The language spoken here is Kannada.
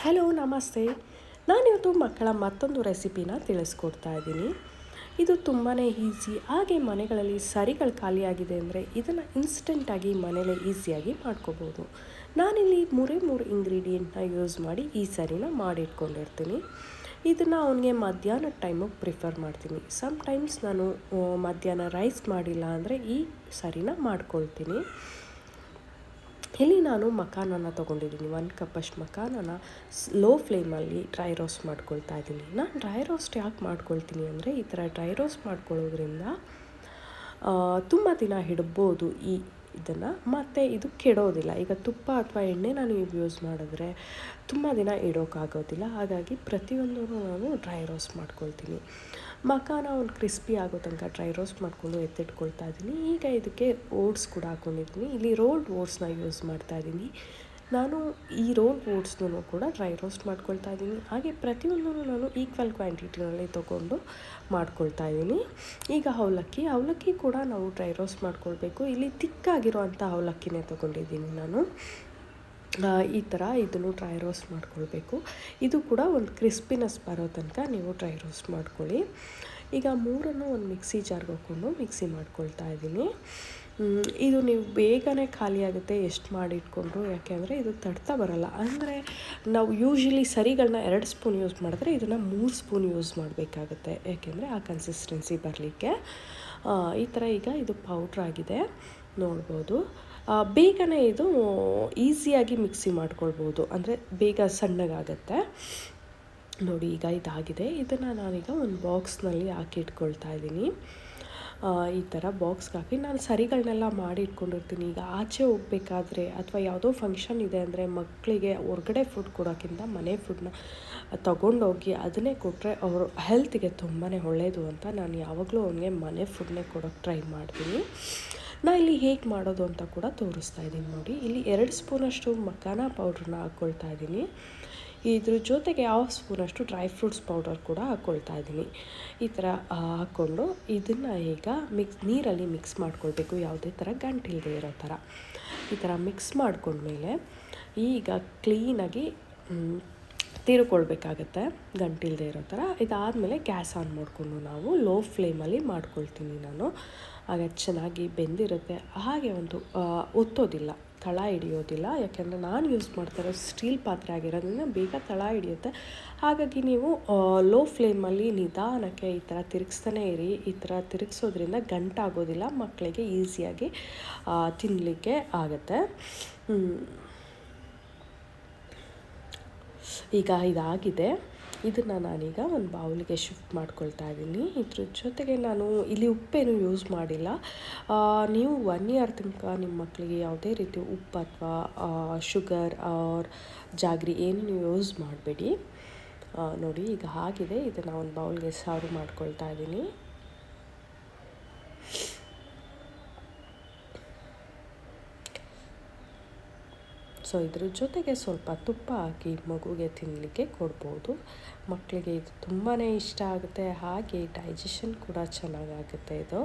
ಹಲೋ ನಮಸ್ತೆ. ನಾನಿವತ್ತು ಮಕ್ಕಳ ಮತ್ತೊಂದು ರೆಸಿಪಿನ ತಿಳಿಸ್ಕೊಡ್ತಾ ಇದ್ದೀನಿ. ಇದು ತುಂಬಾ ಈಸಿ. ಹಾಗೆ ಮನೆಗಳಲ್ಲಿ ಸರಿಗಳು ಖಾಲಿಯಾಗಿದೆ ಅಂದರೆ ಇದನ್ನು ಇನ್ಸ್ಟೆಂಟಾಗಿ ಮನೇಲೇ ಈಸಿಯಾಗಿ ಮಾಡ್ಕೋಬೋದು. ನಾನಿಲ್ಲಿ ಮೂರು ಇಂಗ್ರೀಡಿಯೆಂಟ್ನ ಯೂಸ್ ಮಾಡಿ ಈ ಸರಿನ ಮಾಡಿಟ್ಕೊಂಡಿರ್ತೀನಿ. ಇದನ್ನು ಅವನಿಗೆ ಮಧ್ಯಾಹ್ನದ ಟೈಮಿಗೆ ಪ್ರಿಫರ್ ಮಾಡ್ತೀನಿ. ಸಮ್ಟೈಮ್ಸ್ ನಾನು ಮಧ್ಯಾಹ್ನ ರೈಸ್ ಮಾಡಿಲ್ಲ ಅಂದರೆ ಈ ಸರಿನ ಮಾಡ್ಕೊಳ್ತೀನಿ. ಇಲ್ಲಿ ನಾನು ಮಖಾನನ ತೊಗೊಂಡಿದ್ದೀನಿ. 1 ಕಪ್ಪಷ್ಟು ಮಖಾನನ ಲೋ ಫ್ಲೇಮಲ್ಲಿ ಡ್ರೈ ರೋಸ್ಟ್ ಮಾಡ್ಕೊಳ್ತಾ ಇದ್ದೀನಿ. ನಾನು ಡ್ರೈ ರೋಸ್ಟ್ ಯಾಕೆ ಮಾಡ್ಕೊಳ್ತೀನಿ ಅಂದರೆ ಈ ಥರ ಡ್ರೈ ರೋಸ್ಟ್ ಮಾಡ್ಕೊಳ್ಳೋದ್ರಿಂದ ತುಂಬ ದಿನ ಇಡ್ಬೋದು ಇದನ್ನು, ಮತ್ತು ಇದು ಕೆಡೋದಿಲ್ಲ. ಈಗ ತುಪ್ಪ ಅಥವಾ ಎಣ್ಣೆನ ನೀವು ಯೂಸ್ ಮಾಡಿದ್ರೆ ತುಂಬ ದಿನ ಇಡೋಕ್ಕಾಗೋದಿಲ್ಲ. ಹಾಗಾಗಿ ಪ್ರತಿಯೊಂದೂ ನಾನು ಡ್ರೈ ರೋಸ್ಟ್ ಮಾಡ್ಕೊಳ್ತೀನಿ. ಮಖಾನ ಒಂದು ಕ್ರಿಸ್ಪಿ ಆಗೋ ತನಕ ಡ್ರೈ ರೋಸ್ಟ್ ಮಾಡಿಕೊಂಡು ಎತ್ತಿಟ್ಕೊಳ್ತಾ ಇದ್ದೀನಿ. ಈಗ ಇದಕ್ಕೆ ಓಟ್ಸ್ ಕೂಡ ಹಾಕ್ಕೊಂಡಿದ್ದೀನಿ. ಇಲ್ಲಿ ರೋಲ್ಡ್ ಓಟ್ಸ್ನ ಯೂಸ್ ಮಾಡ್ತಾ ಇದ್ದೀನಿ. ನಾನು ಈ ರೋಲ್ಡ್ ಓಟ್ಸ್ನೂ ಕೂಡ ಡ್ರೈ ರೋಸ್ಟ್ ಮಾಡ್ಕೊಳ್ತಾ ಇದ್ದೀನಿ. ಹಾಗೆ ಪ್ರತಿಯೊಂದೂ ನಾನು ಈಕ್ವಲ್ ಕ್ವಾಂಟಿಟಿನಲ್ಲಿ ತೊಗೊಂಡು ಮಾಡ್ಕೊಳ್ತಾ ಇದ್ದೀನಿ. ಈಗ ಅವಲಕ್ಕಿ ಕೂಡ ನಾವು ಡ್ರೈ ರೋಸ್ಟ್ ಮಾಡ್ಕೊಳ್ಬೇಕು. ಇಲ್ಲಿ ತಿಕ್ಕಾಗಿರೋವಂಥ ಅವಲಕ್ಕಿನೇ ತೊಗೊಂಡಿದ್ದೀನಿ ನಾನು. ಈ ಥರ ಇದನ್ನು ಡ್ರೈ ರೋಸ್ಟ್ ಮಾಡ್ಕೊಳ್ಬೇಕು. ಇದು ಕೂಡ ಒಂದು ಕ್ರಿಸ್ಪಿನೆಸ್ ಬರೋ ತನಕ ನೀವು ಡ್ರೈ ರೋಸ್ಟ್ ಮಾಡ್ಕೊಳ್ಳಿ. ಈಗ ಮೂರನ್ನು ಒಂದು ಮಿಕ್ಸಿ ಜಾರ್ಗೆ ಹಾಕ್ಕೊಂಡು ಮಿಕ್ಸಿ ಮಾಡ್ಕೊಳ್ತಾ ಇದ್ದೀನಿ. ಇದು ನೀವು ಬೇಗನೆ ಖಾಲಿ ಆಗುತ್ತೆ ಎಷ್ಟು ಮಾಡಿಟ್ಕೊಂಡ್ರು, ಯಾಕೆಂದರೆ ಇದು ತಡ್ತಾ ಬರೋಲ್ಲ. ಅಂದರೆ ನಾವು ಯೂಶ್ವಲಿ ಸರಿಗಳನ್ನ 2 ಸ್ಪೂನ್ ಯೂಸ್ ಮಾಡಿದ್ರೆ ಇದನ್ನು 3 ಸ್ಪೂನ್ ಯೂಸ್ ಮಾಡಬೇಕಾಗುತ್ತೆ, ಯಾಕೆಂದರೆ ಆ ಕನ್ಸಿಸ್ಟೆನ್ಸಿ ಬರಲಿಕ್ಕೆ. ಈ ಥರ ಈಗ ಇದು ಪೌಡ್ರಾಗಿದೆ ನೋಡ್ಬೋದು. ಬೇಗನೆ ಇದು ಈಸಿಯಾಗಿ ಮಿಕ್ಸಿ ಮಾಡ್ಕೊಳ್ಬೋದು, ಅಂದರೆ ಬೇಗ ಸಣ್ಣಗಾಗತ್ತೆ ನೋಡಿ. ಈಗ ಇದಾಗಿದೆ. ಇದನ್ನು ನಾನೀಗ ಒಂದು ಬಾಕ್ಸ್ನಲ್ಲಿ ಹಾಕಿ ಇಟ್ಕೊಳ್ತಾ ಇದ್ದೀನಿ. ಈ ಥರ ಬಾಕ್ಸ್ಗೆ ಹಾಕಿ ನಾನು ಸರಿಗಳನ್ನೆಲ್ಲ ಮಾಡಿ ಇಟ್ಕೊಂಡಿರ್ತೀನಿ. ಈಗ ಆಚೆ ಹೋಗಬೇಕಾದ್ರೆ ಅಥವಾ ಯಾವುದೋ ಫಂಕ್ಷನ್ ಇದೆ ಅಂದರೆ ಮಕ್ಕಳಿಗೆ ಹೊರಗಡೆ ಫುಡ್ ಕೊಡೋಕ್ಕಿಂತ ಮನೆ ಫುಡ್ನ ತೊಗೊಂಡೋಗಿ ಅದನ್ನೇ ಕೊಟ್ಟರೆ ಅವ್ರ ಹೆಲ್ತಿಗೆ ತುಂಬಾ ಒಳ್ಳೆಯದು ಅಂತ ನಾನು ಯಾವಾಗಲೂ ಅವನಿಗೆ ಮನೆ ಫುಡ್ನೇ ಕೊಡೋಕ್ಕೆ ಟ್ರೈ ಮಾಡ್ತೀನಿ. ನಾನು ಇಲ್ಲಿ ಹೇಗೆ ಮಾಡೋದು ಅಂತ ಕೂಡ ತೋರಿಸ್ತಾ ಇದ್ದೀನಿ ನೋಡಿ. ಇಲ್ಲಿ 2 ಸ್ಪೂನಷ್ಟು ಮಖಾನ ಪೌಡ್ರನ್ನ ಹಾಕ್ಕೊಳ್ತಾ ಇದ್ದೀನಿ. ಇದ್ರ ಜೊತೆಗೆ 1/2 ಸ್ಪೂನಷ್ಟು ಡ್ರೈ ಫ್ರೂಟ್ಸ್ ಪೌಡರ್ ಕೂಡ ಹಾಕ್ಕೊಳ್ತಾ ಇದ್ದೀನಿ. ಈ ಥರ ಹಾಕ್ಕೊಂಡು ಇದನ್ನು ಈಗ ನೀರಲ್ಲಿ ಮಿಕ್ಸ್ ಮಾಡ್ಕೊಳ್ಬೇಕು, ಯಾವುದೇ ಥರ ಗಂಟಿಲ್ಲದೆ ಇರೋ ಥರ. ಈ ಥರ ಮಿಕ್ಸ್ ಮಾಡ್ಕೊಂಡ್ಮೇಲೆ ಈಗ ಕ್ಲೀನಾಗಿ ತೀರಿಕೊಳ್ಬೇಕಾಗತ್ತೆ ಗಂಟಿಲ್ಲದೆ ಇರೋ ಥರ. ಇದಾದಮೇಲೆ ಗ್ಯಾಸ್ ಆನ್ ಮಾಡಿಕೊಂಡು ನಾವು ಲೋ ಫ್ಲೇಮಲ್ಲಿ ಮಾಡ್ಕೊಳ್ತೀನಿ ನಾನು. ಆಗ ಚೆನ್ನಾಗಿ ಬೆಂದಿರುತ್ತೆ. ಹಾಗೆ ಒಂದು ಒತ್ತೋದಿಲ್ಲ, ತಳ ಹಿಡಿಯೋದಿಲ್ಲ. ಯಾಕೆಂದರೆ ನಾನು ಯೂಸ್ ಮಾಡ್ತಾರೋ ಸ್ಟೀಲ್ ಪಾತ್ರೆ ಆಗಿರೋದ್ರಿಂದ ಬೇಗ ತಳ ಹಿಡಿಯುತ್ತೆ. ಹಾಗಾಗಿ ನೀವು ಲೋ ಫ್ಲೇಮಲ್ಲಿ ನಿಧಾನಕ್ಕೆ ಈ ಥರ ತಿರುಗಿಸ್ತಾನೆ ಇರಿ. ಈ ಥರ ತಿರುಗಿಸೋದ್ರಿಂದ ಗಂಟಾಗೋದಿಲ್ಲ, ಮಕ್ಕಳಿಗೆ ಈಸಿಯಾಗಿ ತಿನ್ನಲಿಕ್ಕೆ ಆಗುತ್ತೆ. ಈಗ ಇದಾಗಿದೆ. ಇದನ್ನು ನಾನೀಗ ಒಂದು ಬೌಲಿಗೆ ಶಿಫ್ಟ್ ಮಾಡ್ಕೊಳ್ತಾ ಇದ್ದೀನಿ. ಇದ್ರ ಜೊತೆಗೆ ನಾನು ಇಲ್ಲಿ ಉಪ್ಪೇನು ಯೂಸ್ ಮಾಡಿಲ್ಲ. ನೀವು 1 ಇಯರ್ ತನಕ ನಿಮ್ಮ ಮಕ್ಕಳಿಗೆ ಯಾವುದೇ ರೀತಿ ಉಪ್ಪು ಅಥವಾ ಶುಗರ್ ಆರ್ ಜಾಗ್ರಿ ಏನು ನೀವು ಯೂಸ್ ಮಾಡಬೇಡಿ ನೋಡಿ. ಈಗ ಆಗಿದೆ. ಇದನ್ನು ಒಂದು ಬೌಲ್ಗೆ ಸರ್ವ್ ಮಾಡ್ಕೊಳ್ತಾ ಇದ್ದೀನಿ. ಸೊ ಇದ್ರ ಜೊತೆಗೆ ಸ್ವಲ್ಪ ತುಪ್ಪ ಹಾಕಿ ಮಗುಗೆ ತಿನ್ನಲಿಕ್ಕೆ ಕೊಡ್ಬೋದು. ಮಕ್ಕಳಿಗೆ ಇದು ತುಂಬಾ ಇಷ್ಟ ಆಗುತ್ತೆ. ಹಾಗೆ ಡೈಜೆಷನ್ ಕೂಡ ಚೆನ್ನಾಗಾಗುತ್ತೆ ಇದು.